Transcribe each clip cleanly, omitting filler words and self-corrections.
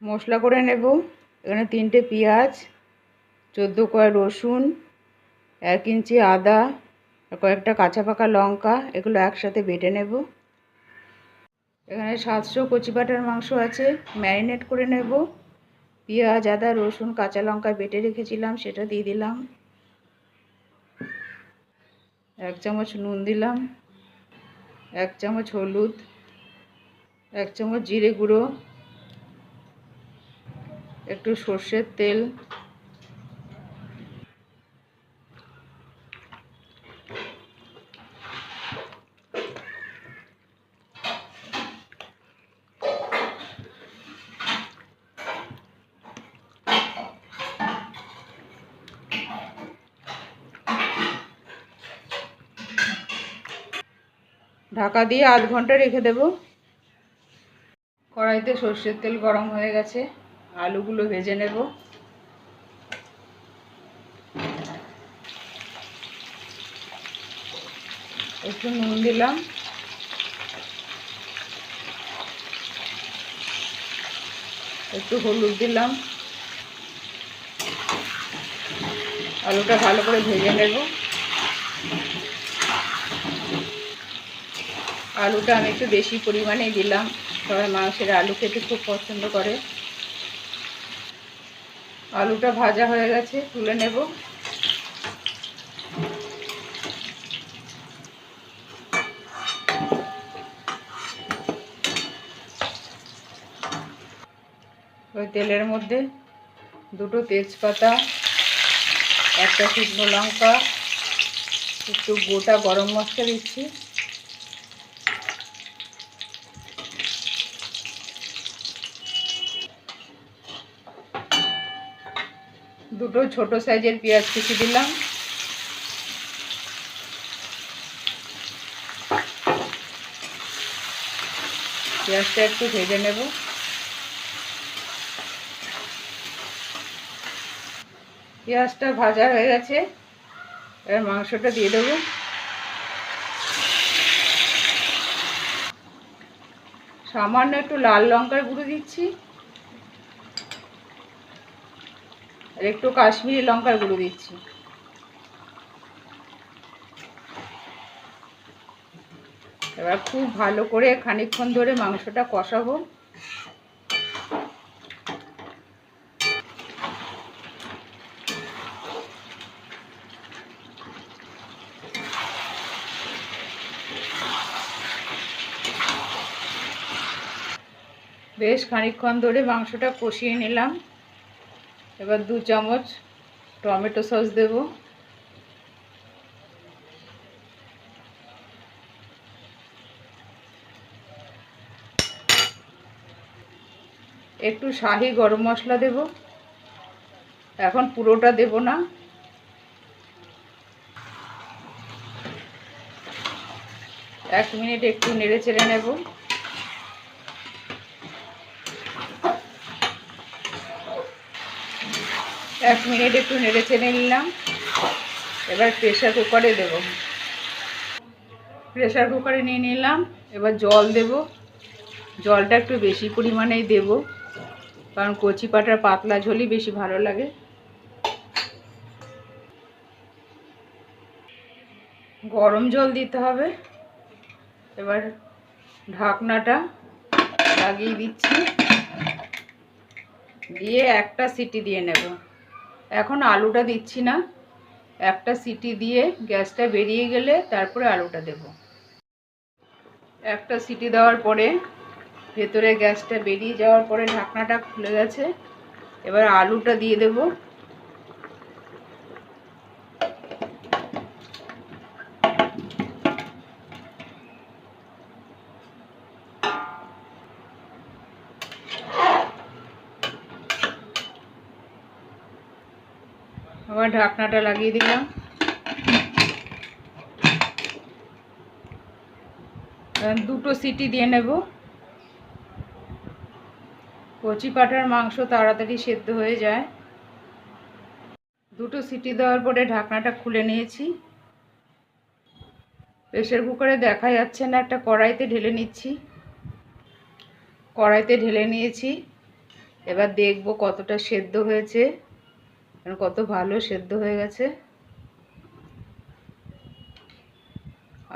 মশলা করে নেব। এখানে 3টে পেঁয়াজ, 14 কোয়া রসুন, 1 ইঞ্চি আদা আর কয়েকটা কাঁচা পাকা লঙ্কা, এগুলো একসাথে বেটে নেব। এখানে 700 কচি পাঁঠার মাংস আছে, ম্যারিনেট করে নেব। পেঁয়াজ, আদা, রসুন, কাঁচা লঙ্কা বেটে রেখেছিলাম, সেটা দিয়ে দিলাম। 1 চামচ নুন দিলাম, 1 চামচ হলুদ, 1 চামচ জিরে গুঁড়ো, একটু সর্ষের তেল, ঢাকা দিয়ে আধ ঘন্টা রেখে দেব। কড়াইতে সর্ষের তেল গরম হয়ে গেছে, আলুগুলো ভেজে নেব। একটু নুন দিলাম, একটু হলুদ দিলাম। আলুটা ভালো করে ভেজে নেব। আলুটা আমি একটু বেশি পরিমাণেই দিলাম, সবাই মাংসের আলু খেতে খুব পছন্দ করে। আলুটা ভাজা হয়ে গেছে, তুলে নেব। ওই তেলের মধ্যে 2টো তেজপাতা, 1টা শুকনো লঙ্কা, একটু গোটা গরম মশলা দিচ্ছি। দুটো ছোট সাইজের পেঁয়াজ কুচি দিলাম। পেঁয়াজটা একটু ভেজে নেব। পেঁয়াজটা ভাজা হয়ে গেছে, এবার মাংসটা দিয়ে দেবো। সামান্য একটু লাল লঙ্কার গুঁড়ো দিচ্ছি আর একটু কাশ্মীরি লঙ্কার গুঁড়ো দিচ্ছি। এবার খুব ভালো করে খানিকক্ষণ ধরে মাংসটা কষাবো। বেশ খানিকক্ষণ ধরে মাংসটা কষিয়ে নিলাম। এবার 2 চামচ টমেটো সস দেব। একটু শাহি গরম মশলা দেব, এখন পুরোটা দেব না। এক মিনিট একটু নেড়ে চেড়ে নেব। এক মিনিট একটু নেড়ে চেড়ে নিলাম। এবার প্রেসার কুকারে দেব। প্রেসার কুকারে নিয়ে নিলাম। এবার জল দেব। জলটা একটু বেশি পরিমাণেই দেব, কারণ কচি পাঁঠার পাতলা ঝোলই বেশি ভালো লাগে। গরম জল দিতে হবে। এবার ঢাকনাটা লাগিয়ে দিচ্ছি, দিয়ে একটা সিটি দিয়ে নেব। এখন আলুটা দিচ্ছি না, একটা সিটি দিয়ে গ্যাসটা বেরিয়ে গেলে তারপরে আলুটা দেব। একটা সিটি দেওয়ার পরে ভেতরে গ্যাসটা বেরিয়ে যাওয়ার পরে ঢাকনাটা খুলে গেছে। এবার আলুটা দিয়ে দেব। আবার ঢাকনাটা লাগিয়ে দিলাম। দুটো সিটি দিয়ে নেব। কচি পাঁঠার মাংস তাড়াতাড়ি সেদ্ধ হয়ে যায়। দুটো সিটি দেওয়ার পরে ঢাকনাটা খুলে নিয়েছি। প্রেসার কুকারে দেখা যাচ্ছে না, একটা কড়াইতে ঢেলে নিচ্ছি। কড়াইতে ঢেলে নিয়েছি। এবার দেখব কতটা সেদ্ধ হয়েছে, কত ভালো সেদ্ধ হয়ে গেছে।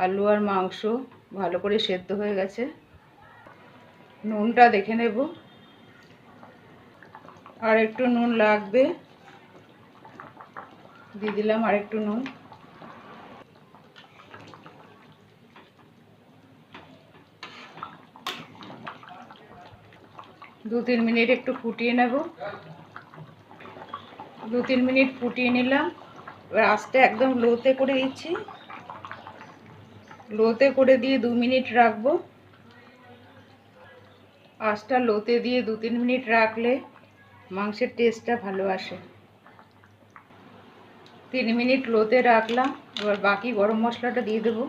আলু আর মাংস ভালো করে সেদ্ধ হয়ে গেছে। নুনটা দেখে নেব, আর একটু নুন লাগবে, দিয়ে দিলাম আর একটু নুন। দু তিন মিনিট একটু ফুটিয়ে নেব। 2-3 মিনিট ফুটিয়ে নিলাম। এবার আস্তে একদম লোতে করে দিচ্ছি, লোতে করে দিয়ে 2 মিনিট রাখবো। আঁচটা লোতে দিয়ে 2-3 মিনিট রাখলে মাংসের টেস্টটা ভালো আসে। 3 মিনিট লোতে রাখলাম। এবার বাকি গরম মশলাটা দিয়ে দেবো।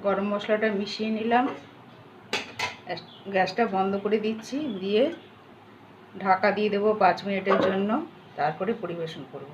গরম মশলাটা মিশিয়ে নিলাম, গ্যাসটা বন্ধ করে দিচ্ছি, দিয়ে ঢাকা দিয়ে দেবো 5 মিনিটের জন্য, তারপরে পরিবেশন করব।